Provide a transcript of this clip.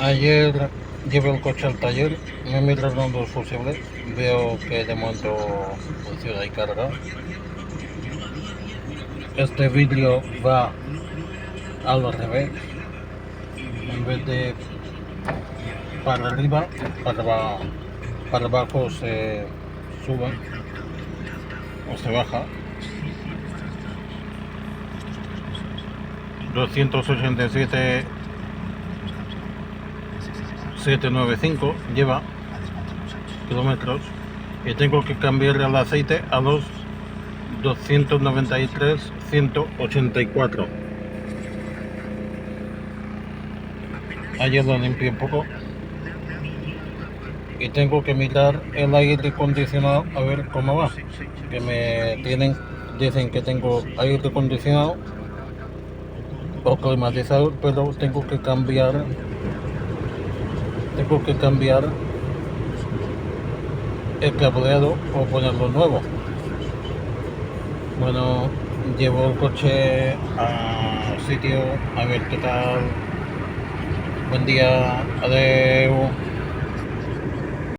Ayer llevé el coche al taller, me miraron los fusibles, veo que de momento funciona y carga. Este vidrio va al revés, en vez de para arriba, para abajo se sube o se baja. 287 795 lleva kilómetros y tengo que cambiar el aceite a los 293 184. Ayer lo limpié un poco y tengo que mirar el aire acondicionado a ver cómo va, que dicen que tengo aire acondicionado o climatizador, pero tengo que cambiar el cableado o ponerlo nuevo. Bueno, llevo el coche a sitio a ver qué tal. Buen día, adeu.